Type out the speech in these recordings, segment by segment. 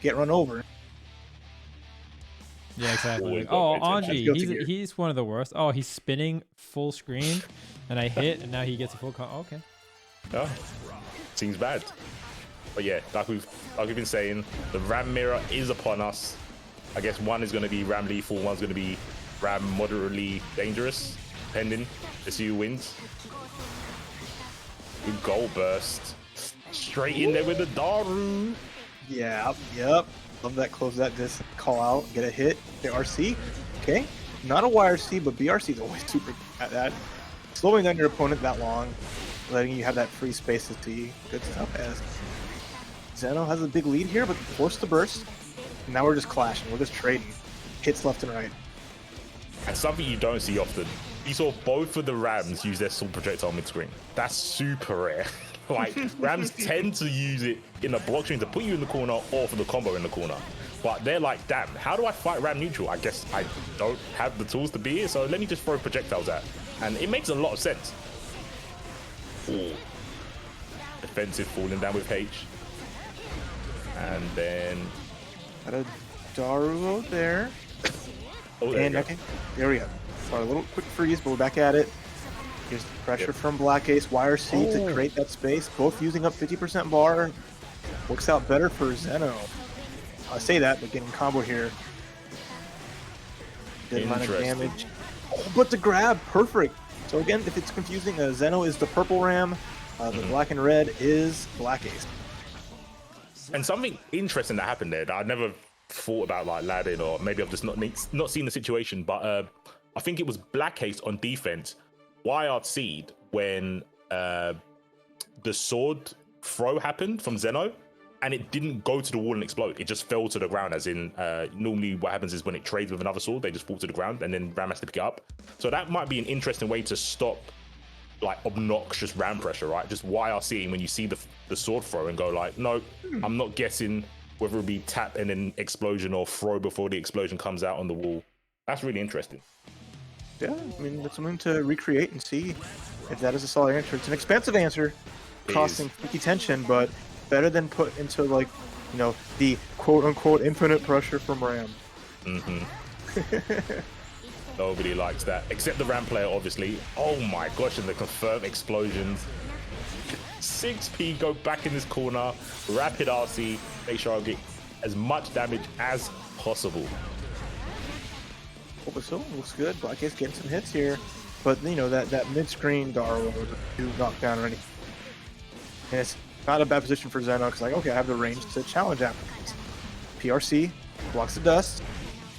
get run over. Yeah, exactly. Always Oh, got attention. Anji, he's one of the worst. Oh, he's spinning full screen, and I hit, and now he gets a full okay. Yeah, seems bad. But yeah, like we've been saying, the Ram mirror is upon us. I guess one is going to be Ram lethal, one's going to be Ram moderately dangerous, depending to see who wins. Good goal burst. Straight in there with the Daru. Yeah, yep. Love that, close that disc, call out, get a hit, the RC. Okay, not a YRC, but BRC is always super at that. Slowing down your opponent that long, letting you have that free space to see. Good stuff, as Zeno has a big lead here, but forced the burst. Now we're just clashing, we're just trading. Hits left and right. And something you don't see often. You saw both of the Rams use their sword projectile mid-screen. That's super rare. Like, Rams tend to use it in the block screen to put you in the corner or for the combo in the corner. But they're like, damn, how do I fight Ram neutral? I guess I don't have the tools to be here, so let me just throw projectiles at. And it makes a lot of sense. Ooh. Defensive falling down with H. And then... Got a Daru there. Oh, there and okay, there we go. So a little quick freeze, but we're back at it. Here's the pressure from BlackAce, YRC to create that space. Both using up 50% bar. Works out better for Zeno. I say that, but getting combo here. Good amount of damage. Oh, but the grab, perfect. So again, if it's confusing, Zeno is the purple Ram. The black and red is BlackAce. And something interesting that happened there that I never thought about, like Ladin, or maybe I've just not seen the situation, but I think it was BlackAce on defense YRC'd when the sword throw happened from Zeno, and it didn't go to the wall and explode. It just fell to the ground, as in normally what happens is when it trades with another sword, they just fall to the ground and then Ram has to pick it up. So that might be an interesting way to stop like obnoxious Ram pressure, right? Just YRCing when you see the sword throw and go like, no, I'm not guessing whether it be tap and then explosion or throw before the explosion comes out on the wall. That's really interesting. Yeah, I mean, that's something to recreate and see if that is a solid answer. It's an expensive answer, costing 50 tension, but better than put into, like, you know, the quote-unquote infinite pressure from Ram. Nobody likes that, except the Ram player, obviously. Oh my gosh, and the confirmed explosions. 6P, go back in this corner, rapid RC, make sure I get as much damage as possible. So looks good. BlackAce getting some hits here, but you know that mid-screen Daru was a 2 knockdown already, and it's not a bad position for Zeno because like, okay, I have the range to challenge applicants. PRC blocks the dust,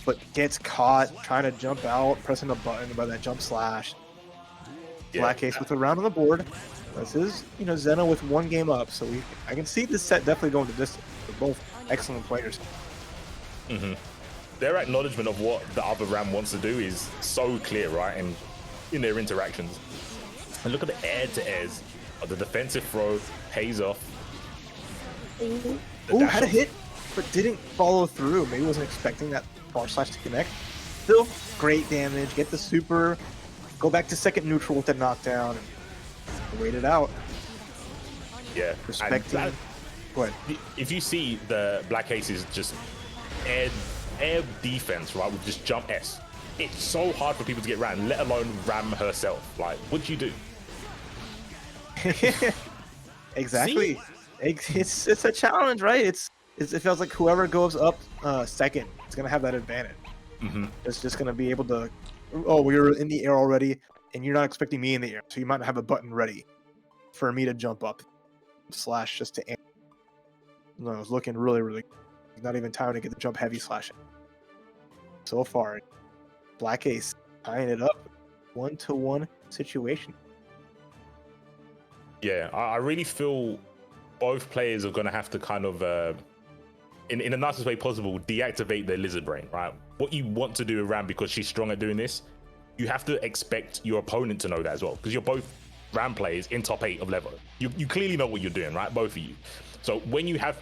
but gets caught trying to jump out, pressing a button by that jump slash. Yeah. BlackAce with a round on the board. This is, you know, Zeno with 1 game up, so I can see this set definitely going to distance. They're both excellent players. Their acknowledgement of what the other Ram wants to do is so clear, right? And in their interactions. And look at the air-to-airs. The defensive throw pays off. Oh, had a hit, but didn't follow through. Maybe wasn't expecting that bar slash to connect. Still, great damage. Get the super. Go back to second neutral with the knockdown. And wait it out. Yeah. Respecting. Go ahead. If you see the BlackAce's just air defense, right, with just jump S, it's so hard for people to get Ram, let alone Ram herself. Like, what do you do? Exactly. It's a challenge, right? It feels like whoever goes up second is gonna have that advantage. It's just gonna be able to. Oh, we're in the air already, and you're not expecting me in the air, so you might not have a button ready for me to jump up slash just to. No, it's looking really. Not even time to get the jump heavy slash. So far, BlackAce tying it up, 1-to-1 situation. Yeah, I really feel both players are going to have to kind of, in the nicest way possible, deactivate their lizard brain, right? What you want to do with Ram, because she's strong at doing this, you have to expect your opponent to know that as well, because you're both Ram players in top 8 of LEVO. You clearly know what you're doing, right? Both of you. So when you have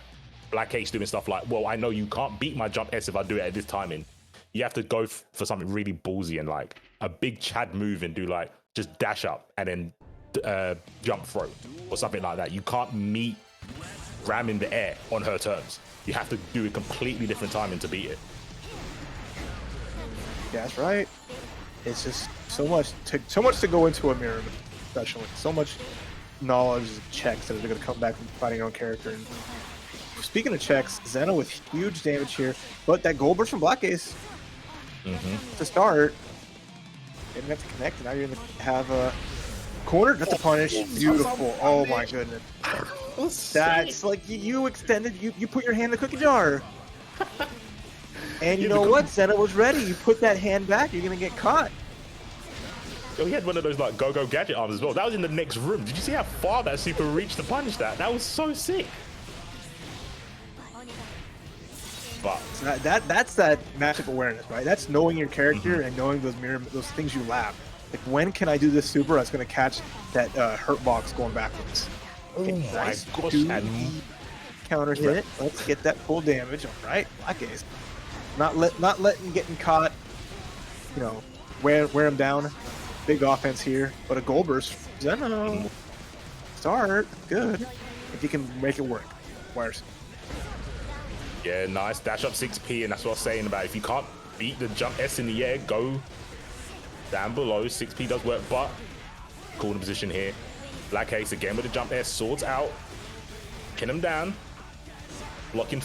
BlackAce doing stuff like, well, I know you can't beat my jump S if I do it at this timing, you have to go for something really ballsy and like a big Chad move and do like just dash up and then jump throw or something like that. You can't meet Ram in the air on her terms. You have to do a completely different timing to beat it. Yeah, that's right. It's just so much to go into a mirror, especially so much knowledge and checks that are going to come back from fighting your own character. And speaking of checks, Zeno with huge damage here, but that gold burst from BlackAce to start, didn't have to connect. And now you're going to have a corner. That's a punish. Beautiful. Oh my goodness. That's like you extended. You put your hand in the cookie jar. And you know what? Zeno was ready. You put that hand back, you're gonna get caught. Oh, he had one of those like go-go gadget arms as well. That was in the next room. Did you see how far that super reached to punish that? That was so sick. But so that's that magic awareness, right? That's knowing your character and knowing those things you lap. Like, when can I do this super that's gonna catch that hurt box going backwards? Okay, nice. Gosh, Counter hit. Let's get that full damage. All right, BlackAce. Not letting getting caught, you know, wear him down. Big offense here, but a gold burst. Zeno. Start. Good. If you can make it work. Wires. Yeah, nice. Dash up 6p, and that's what I was saying about if you can't beat the jump S in the air, go down below. 6p does work, but corner position here. BlackAce again with the jump S. Swords out. Pin him down. Blocking.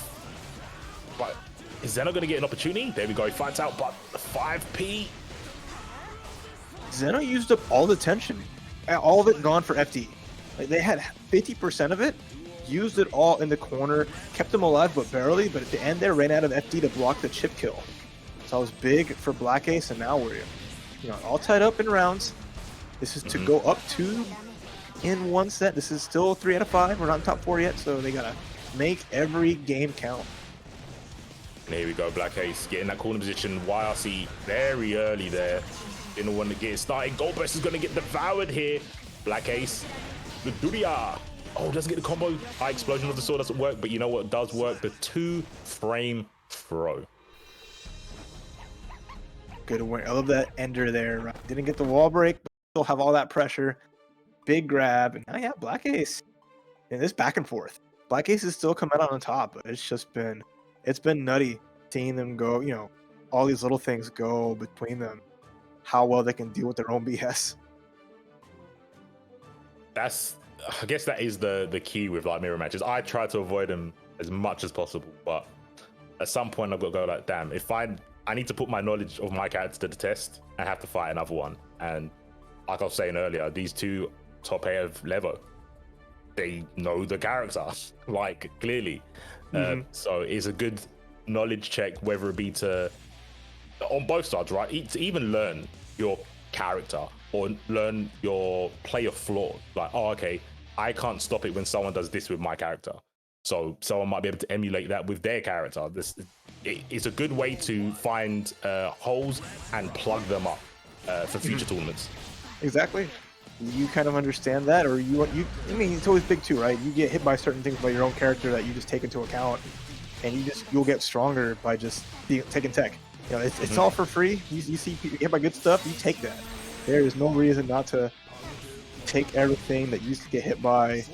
But is Zeno going to get an opportunity? There we go. He finds out, but the 5p. Zeno used up all the tension. All of it gone for FD. Like, they had 50% of it. Used it all in the corner. Kept them alive, but barely. But at the end there, ran out of FD to block the chip kill. So it was big for BlackAce, and now we're all tied up in rounds. This is to go up 2 in 1 set. This is still 3 out of 5. We're not in top 4 yet, so they got to make every game count. And here we go, BlackAce getting that corner position. YRC very early there. Didn't want to get it started. Gold Burst is going to get devoured here. BlackAce, the Duria. Oh, doesn't get the combo. High explosion of the sword doesn't work, but you know what does work? The 2-frame throw. Good win. I love that ender there. Right? Didn't get the wall break, but still have all that pressure. Big grab. And now, yeah, BlackAce. And this back and forth. BlackAce is still coming out on top, but it's been nutty seeing them go, all these little things go between them, how well they can deal with their own BS. I guess that is the key with like mirror matches. I try to avoid them as much as possible, but at some point I've got to go like, damn, if I need to put my knowledge of my character to the test, I have to fight another one. And like I was saying earlier, these two top 8 of LEVO, they know the character, like, clearly. So it's a good knowledge check, whether it be on both sides, right? To even learn your character or learn your player flaw. Like, oh, okay, I can't stop it when someone does this with my character. So someone might be able to emulate that with their character. It's a good way to find holes and plug them up for future tournaments. Exactly. You kind of understand that, or I mean, it's always big too, right? You get hit by certain things by your own character that you just take into account, and you'll get stronger by just taking tech. It's all for free. You see people hit by good stuff, you take that. There is no reason not to take everything that you used to get hit by.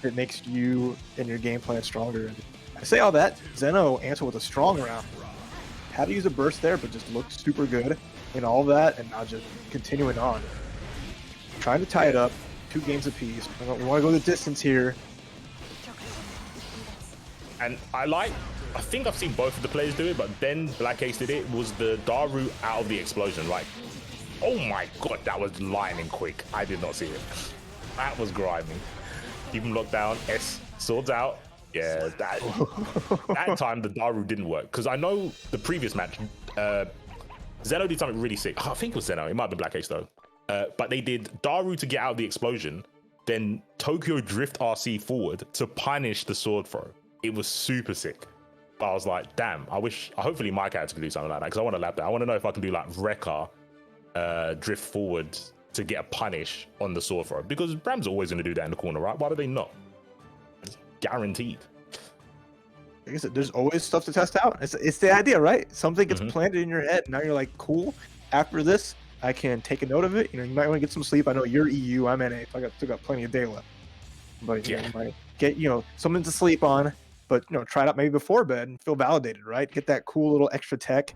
It makes you and your game plan stronger. And I say all that, Zeno answered with a strong round. Had to use a burst there, but just looked super good in all of that, and now just continuing on. Trying to tie it up, 2 games apiece. We want to go the distance here. And I think I've seen both of the players do it, but then BlackAce did it, was the Daru out of the explosion. Like, oh my god, that was lightning quick. I did not see it. That was grimy. Keep him locked down, S, swords out. Yeah, that time the Daru didn't work. Because I know the previous match, Zeno did something really sick. I think it was Zeno, it might be BlackAce though. But they did Daru to get out of the explosion, then Tokyo Drift RC forward to punish the sword throw. It was super sick. But I was like, damn, hopefully my character can do something like that, because I want to lap that. I want to know if I can do like Rekka drift forward to get a punish on the sword throw, because Bram's always going to do that in the corner, right? Why would they not? It's guaranteed. Like I said, there's always stuff to test out. It's the idea, right? Something gets planted in your head, and now you're like, cool, after this, I can take a note of it. You might want to get some sleep. I know you're EU, I'm NA. I still got plenty of day left. But you might get, something to sleep on, but try it out maybe before bed and feel validated, right? Get that cool little extra tech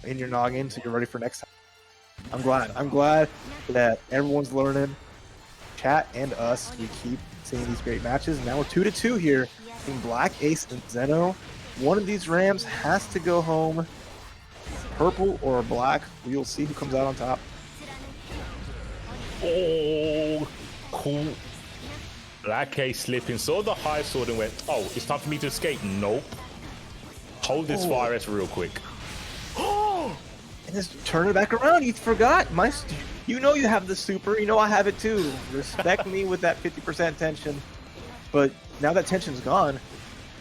in your noggin so you're ready for next time. I'm glad that everyone's learning. Chat and us, we keep seeing these great matches. Now we're 2-2 here between BlackAce and Zeno. One of these Rams has to go home. Purple or black. We'll see who comes out on top. Oh, cool. BlackAce slipping. Saw the high sword and went, oh, it's time for me to escape. Nope. Hold this fire S real quick. And just turn it back around. You forgot. You know you have the super. You know I have it too. Respect me with that 50% tension. But now that tension's gone,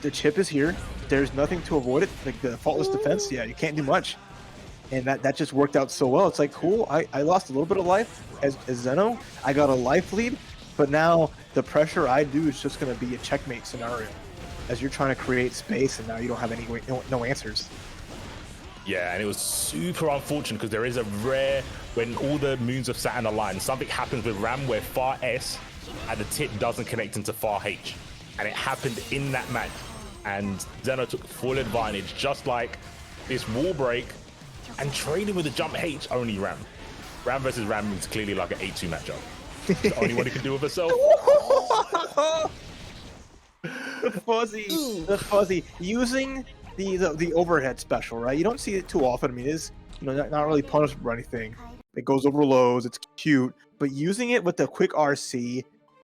the chip is here. There's nothing to avoid it. Like the faultless defense, yeah, you can't do much. And that just worked out so well. It's like, cool, I lost a little bit of life as Zeno. I got a life lead, but now the pressure I do is just going to be a checkmate scenario as you're trying to create space, and now you don't have no answers. Yeah, and it was super unfortunate because there is a rare, when all the moons of Saturn align, something happens with Ram where far S at the tip doesn't connect into far H. And it happened in that match. And Zeno took full advantage, just like this wall break and trading with the jump H, only Ram. Ram versus Ram is clearly like an 8-2 matchup. The only one he can do with herself. The fuzzy. Using the overhead special, right? You don't see it too often. I mean, it's not really punishable or anything. It goes over lows. It's cute, but using it with the quick RC